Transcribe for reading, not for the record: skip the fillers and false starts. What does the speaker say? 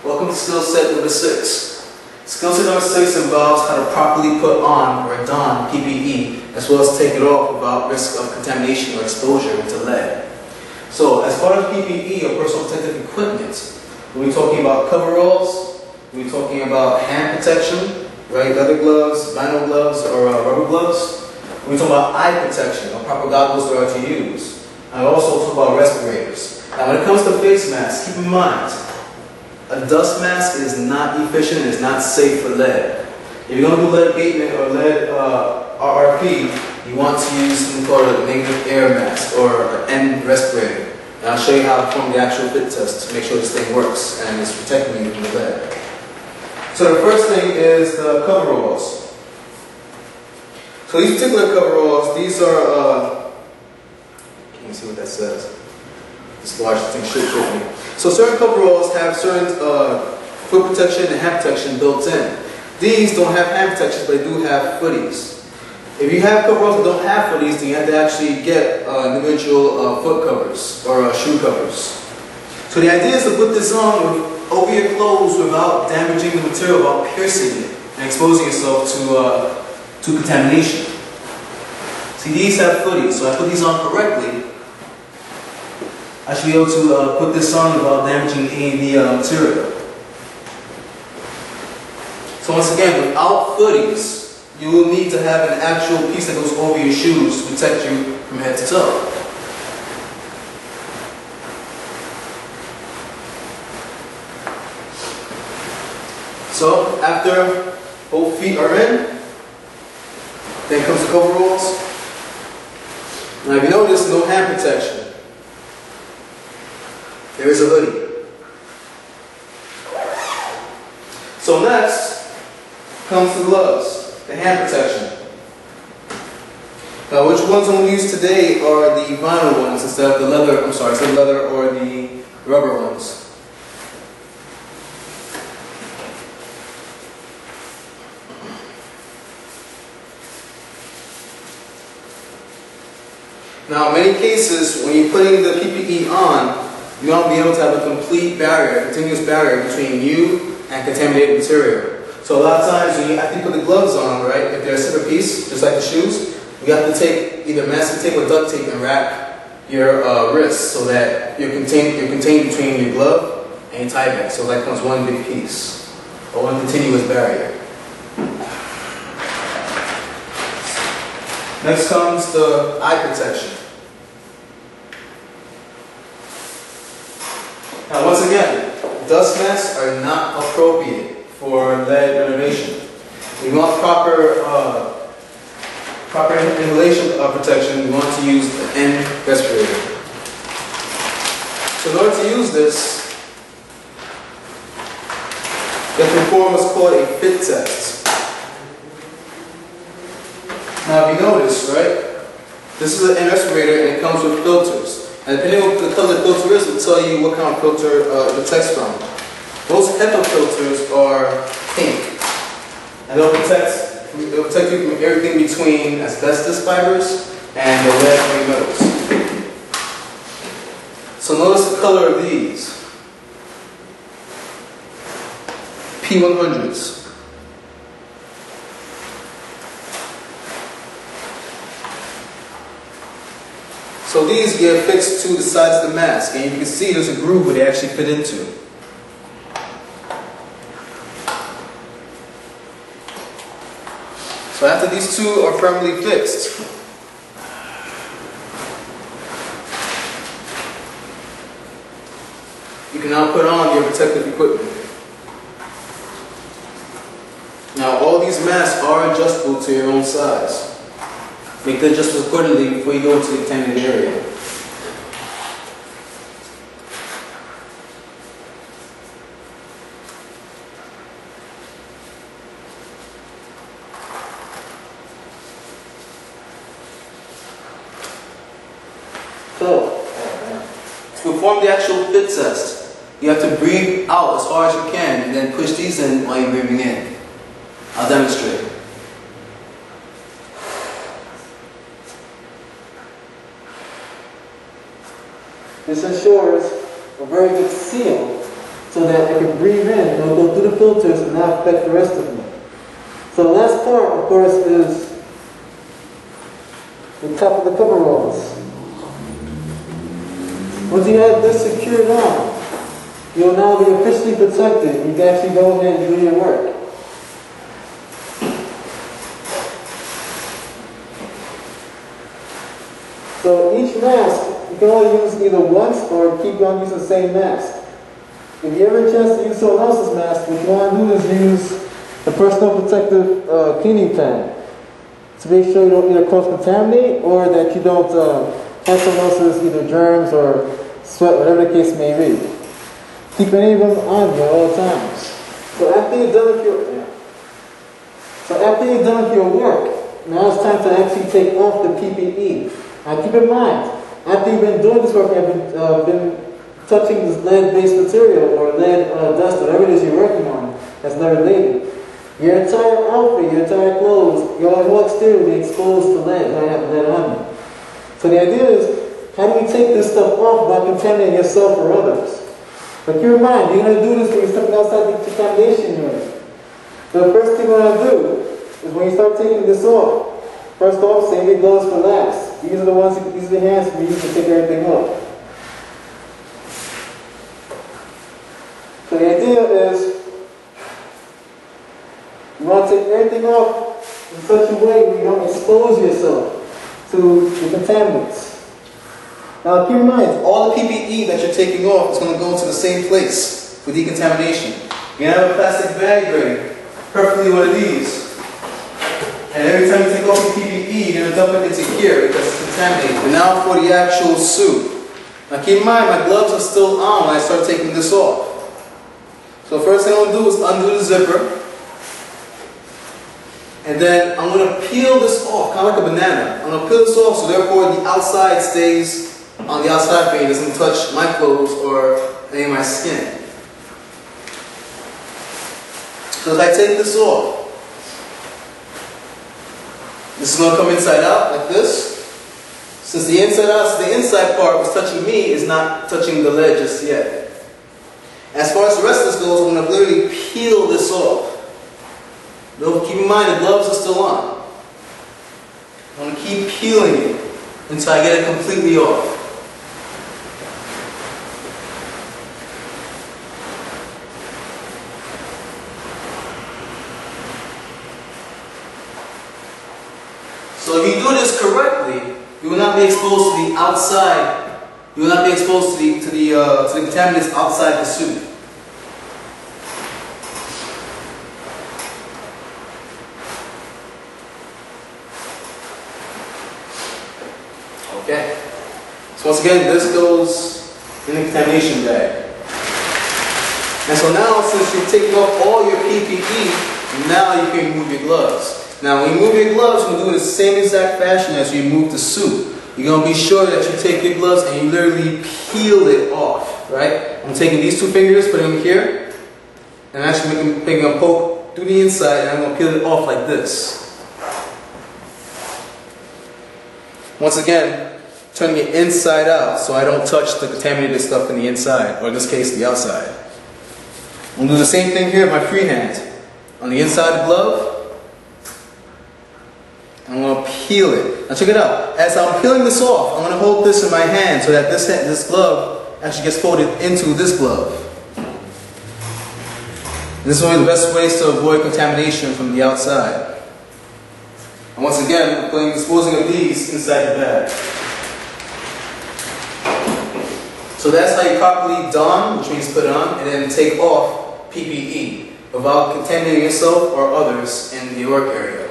Welcome to skill set number 6. Skill set number 6 involves how to properly put on or don PPE, as well as take it off without risk of contamination or exposure to lead. So, as far as PPE or personal protective equipment, we're talking about coveralls, we're talking about hand protection, right? Leather gloves, vinyl gloves, or rubber gloves. We're talking about eye protection, or proper goggles that are to use. And also talk about respirators. Now, when it comes to face masks, keep in mind, a dust mask is not efficient and is not safe for lead. If you're going to do lead abatement or lead RRP, you want to use something called a negative air mask or an N respirator. And I'll show you how to perform the actual fit test to make sure this thing works and is protecting you from the lead. So the first thing is the coveralls. So these particular coveralls, these are, can you see what that says? This large thing should fit me. So certain coveralls have certain foot protection and hand protection built in. These don't have hand protection, but they do have footies. If you have coveralls that don't have footies, then you have to actually get individual foot covers or shoe covers. So the idea is to put this on over your clothes without damaging the material, without piercing it and exposing yourself to contamination. See, these have footies, so I put these on correctly. I should be able to put this on without damaging any of the material. So once again, without footies, you will need to have an actual piece that goes over your shoes to protect you from head to toe. So after both feet are in, then comes the coveralls. Now if you notice, no hand protection. There is a hoodie. So next comes the gloves, the hand protection. Now which ones I'm going to use today are the vinyl ones instead of the leather, instead of leather or the rubber ones. Now in many cases, when you're putting the PPE on, you want to be able to have a complete barrier, continuous barrier between you and contaminated material. So a lot of times when you have to put the gloves on, right, if they're a separate piece, just like the shoes, you have to take either masking tape or duct tape and wrap your wrists so that you're contained between your glove and your tie back. So that becomes one big piece, or one continuous barrier. Next comes the eye protection. Now once again, dust masks are not appropriate for lead renovation. We want proper inhalation protection. We want to use the N respirator. So in order to use this, you have to perform what's called a fit test. Now if you notice, right, this is an N respirator and it comes with filters. And depending on what the color the filter is, will tell you what kind of filter it protects from. Most HEPA filters are pink. And they'll protect you from everything between asbestos fibers and the lead-free metals. So notice the color of these. P100s. So these get fixed to the sides of the mask, and you can see there's a groove where they actually fit into. So after these two are firmly fixed, you can now put on your protective equipment. Now all these masks are adjustable to your own size. Make the adjustments accordingly before you go into the contaminated area. So, to perform the actual fit test, you have to breathe out as far as you can and then push these in while you're breathing in. I'll demonstrate. This ensures a very good seal so that I can breathe in, and it'll go through the filters and not affect the rest of me. So the last part, of course, is the top of the coveralls. Once you have this secured on, you'll now be officially protected. You can actually go ahead and do your work. So each mask, you can only use either once or keep on using the same mask. If you ever have a chance to use someone else's mask, what you want to do is use the personal protective cleaning pad to make sure you don't either cross-contaminate or that you don't have someone else's either germs or sweat, whatever the case may be. Keep any of them on you at all times. So after you're done with your work, now it's time to actually take off the PPE. Now keep in mind, after you've been doing this work, you've been touching this lead-based material or lead dust, whatever it is you're working on, that's not related. Your entire outfit, your entire clothes, your whole exterior will be exposed to lead. You might have lead on you. So the idea is, how do we take this stuff off without contaminating yourself or others? But keep in mind, you're going to do this when you're stepping outside the contamination unit. So the first thing you want to do is when you start taking this off, first off, save your gloves for last. These are the ones you can use the hands for you to take everything off. So the idea is, you want to take everything off in such a way where you don't expose yourself to the contaminants. Now keep in mind, All the PPE that you're taking off is going to go to the same place for decontamination. You're going to have a plastic bag ready, perfectly one of these. And every time you take off your PPE, you're going to dump it into here because it's contaminated. And now for the actual suit. Now keep in mind, my gloves are still on when I start taking this off. So first thing I'm going to do is undo the zipper. And then I'm going to peel this off, kind of like a banana. I'm going to peel this off so therefore the outside stays on the outside for me. It doesn't touch my clothes or any of my skin. So as I take this off, this is going to come inside out like this. Since the inside part was touching me, is not touching the lead just yet. As far as the rest of this goes, I'm going to literally peel this off. Though keep in mind the gloves are still on. I'm going to keep peeling it until I get it completely off. So if you do this correctly, you will not be exposed to the outside. You will not be exposed to the contaminants outside the suit. Okay. So once again, this goes in the contamination bag. And so now, since you've taken off all your PPE, now you can remove your gloves. Now, when you remove your gloves, you're going to do it in the same exact fashion as you remove the suit. You're going to be sure that you take your gloves and you literally peel it off, right? I'm taking these two fingers, putting them here, and actually making them poke through the inside, and I'm going to peel it off like this. Once again, turning it inside out so I don't touch the contaminated stuff in the inside, or in this case, the outside. I'm going to do the same thing here with my free hand. On the inside of the glove, I'm going to peel it. Now check it out. As I'm peeling this off, I'm going to hold this in my hand so that this glove actually gets folded into this glove. This is one of the best ways to avoid contamination from the outside. And once again, I'm disposing of these inside the bag. So that's how you properly don, which means put on, and then take off PPE without contaminating yourself or others in the work area.